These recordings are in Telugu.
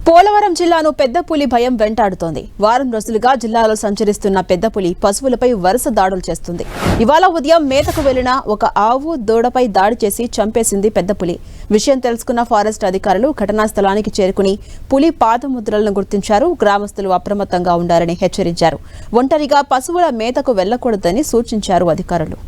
పోలవరం జిల్లాను పెద్ద పులి భయం వెంటాడుతోంది. వారం రోజులుగా జిల్లాలో సంచరిస్తున్న పెద్ద పులి పశువులపై వరుస దాడులు చేస్తుంది. ఇవాళ ఉదయం మేతకు వెళ్లిన ఒక ఆవు దూడపై దాడి చేసి చంపేసింది పెద్ద పులి. విషయం తెలుసుకున్న ఫారెస్ట్ అధికారులు ఘటనా స్థలానికి చేరుకుని పులి పాదముద్రలను గుర్తించారు. గ్రామస్తులు అప్రమత్తంగా ఉండాలని హెచ్చరించారు. ఒంటరిగా పశువుల మేతకు వెళ్లకూడదని సూచించారు అధికారులు.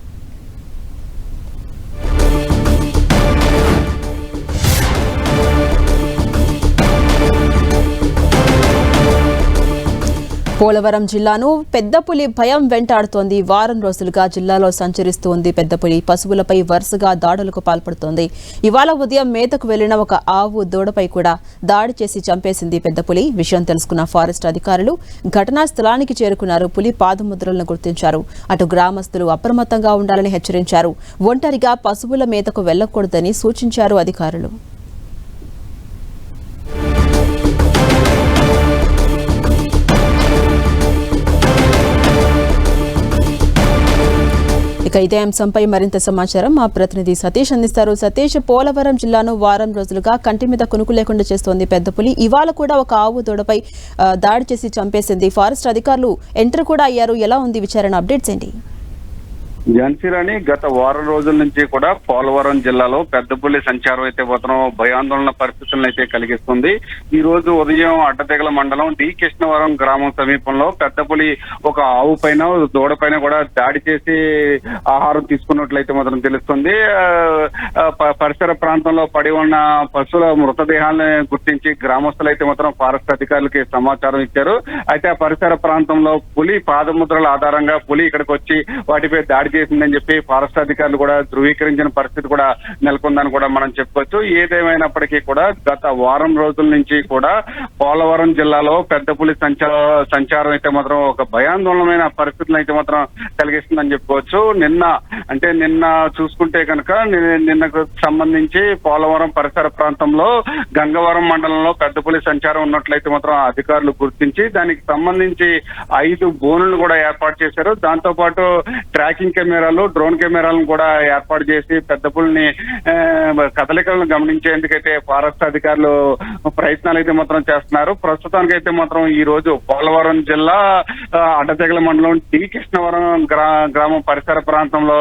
పోలవరం జిల్లాను పెద్ద పులి భయం వెంటాడుతోంది. వారం రోజులుగా జిల్లాలో సంచరిస్తూ ఉంది పెద్ద పులి. పశువులపై వరుసగా దాడులకు పాల్పడుతోంది. ఇవాళ ఉదయం మేతకు వెళ్లిన ఒక ఆవు దూడపై కూడా దాడి చేసి చంపేసింది పెద్ద పులి. విషయం తెలుసుకున్న ఫారెస్ట్ అధికారులు ఘటనా స్థలానికి చేరుకున్నారు. పులి పాదముద్రలను గుర్తించారు. అటు గ్రామస్తులు అప్రమత్తంగా ఉండాలని హెచ్చరించారు. ఒంటరిగా పశువుల మేతకు వెళ్లకూడదని సూచించారు అధికారులు. ఇదే అంశంపై మరింత సమాచారం మా ప్రతినిధి సతీష్ అందిస్తారు. సతీష్, పోలవరం జిల్లాను వారం రోజులుగా కంటి మీద కునుకు లేకుండా చేస్తోంది పెద్ద పులి. ఇవాళ కూడా ఒక ఆవు దూడపై దాడి చేసి చంపేసింది. ఫారెస్ట్ అధికారులు ఎంటర్ కూడా అయ్యారు. ఎలా ఉంది విచారణ? అప్డేట్స్ ఏంటి? ఝాన్సీరాణి, గత వారం రోజుల నుంచి కూడా పోలవరం జిల్లాలో పెద్ద పులి సంచారం అయితే మాత్రం భయాందోళన పరిస్థితులను అయితే కలిగిస్తుంది. ఈ రోజు ఉదయం అడ్డతెగల మండలం డి కృష్ణవరం గ్రామం సమీపంలో పెద్ద పులి ఒక ఆవు పైన దూడ పైన కూడా దాడి చేసి ఆహారం తీసుకున్నట్లయితే మాత్రం తెలుస్తుంది. పరిసర ప్రాంతంలో పడి ఉన్న పశువుల మృతదేహాలను గుర్తించి గ్రామస్తులు అయితే మాత్రం ఫారెస్ట్ అధికారులకి సమాచారం ఇచ్చారు. అయితే ఆ పరిసర ప్రాంతంలో పులి పాదముద్రల ఆధారంగా పులి ఇక్కడికి వచ్చి వాటిపై దాడి చేసిందని చెప్పి ఫారెస్ట్ అధికారులు కూడా ధృవీకరించిన పరిస్థితి కూడా నెలకొందని కూడా మనం చెప్పుకోవచ్చు. ఏదేమైనప్పటికీ కూడా గత వారం రోజుల నుంచి కూడా పోలవరం జిల్లాలో పెద్ద పులి సంచారం అయితే మాత్రం ఒక భయాందోళనమైన పరిస్థితులను అయితే మాత్రం కలిగిస్తుందని చెప్పుకోవచ్చు. నిన్న చూసుకుంటే కనుక నిన్నకు సంబంధించి పోలవరం పరిసర ప్రాంతంలో గంగవరం మండలంలో పెద్ద పులి సంచారం ఉన్నట్లయితే మాత్రం అధికారులు గుర్తించి దానికి సంబంధించి 5 బోనులను కూడా ఏర్పాటు చేశారు. దాంతో పాటు ట్రాకింగ్ కెమెరాలు, డ్రోన్ కెమెరాలను కూడా ఏర్పాటు చేసి పెద్ద పులిని కదలికలను గమనించేందుకైతే ఫారెస్ట్ అధికారులు ప్రయత్నాలు అయితే మాత్రం చేస్తున్నారు. ప్రస్తుతానికైతే మాత్రం ఈ రోజు పోలవరం జిల్లా అడ్డతెగల మండలం డి కృష్ణవరం గ్రామం పరిసర ప్రాంతంలో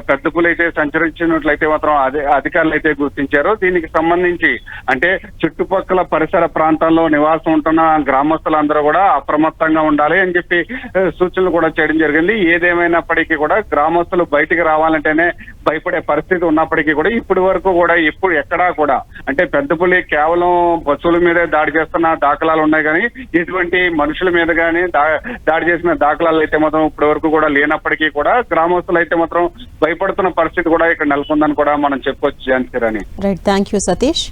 పెద్ద పులి అయితే సంచరించినట్లయితే మాత్రం అధికారులు అయితే గుర్తించారు. దీనికి సంబంధించి అంటే చుట్టుపక్కల పరిసర ప్రాంతాల్లో నివాసం ఉంటున్న గ్రామస్తులందరూ కూడా అప్రమత్తంగా ఉండాలి అని చెప్పి సూచనలు కూడా చేయడం జరిగింది. ఏదేమైనప్పటికీ కూడా గ్రామస్తులు బయటికి రావాలంటేనే భయపడే పరిస్థితి ఉన్నప్పటికీ కూడా ఇప్పటి వరకు కూడా ఎక్కడా కూడా అంటే పెద్ద పులి కేవలం పశువుల మీదే దాడి చేస్తున్న దాఖలాలు ఉన్నాయి, కానీ ఎటువంటి మనుషుల మీద కానీ దాడి చేసిన దాఖలాలు అయితే మాత్రం ఇప్పటి వరకు కూడా లేనప్పటికీ కూడా గ్రామస్తులు అయితే మాత్రం భయపడుతున్న పరిస్థితి కూడా ఇక్కడ నెలకొందని కూడా మనం చెప్పుకోవచ్చు. Jhansi Rani. Right, thank you Satish.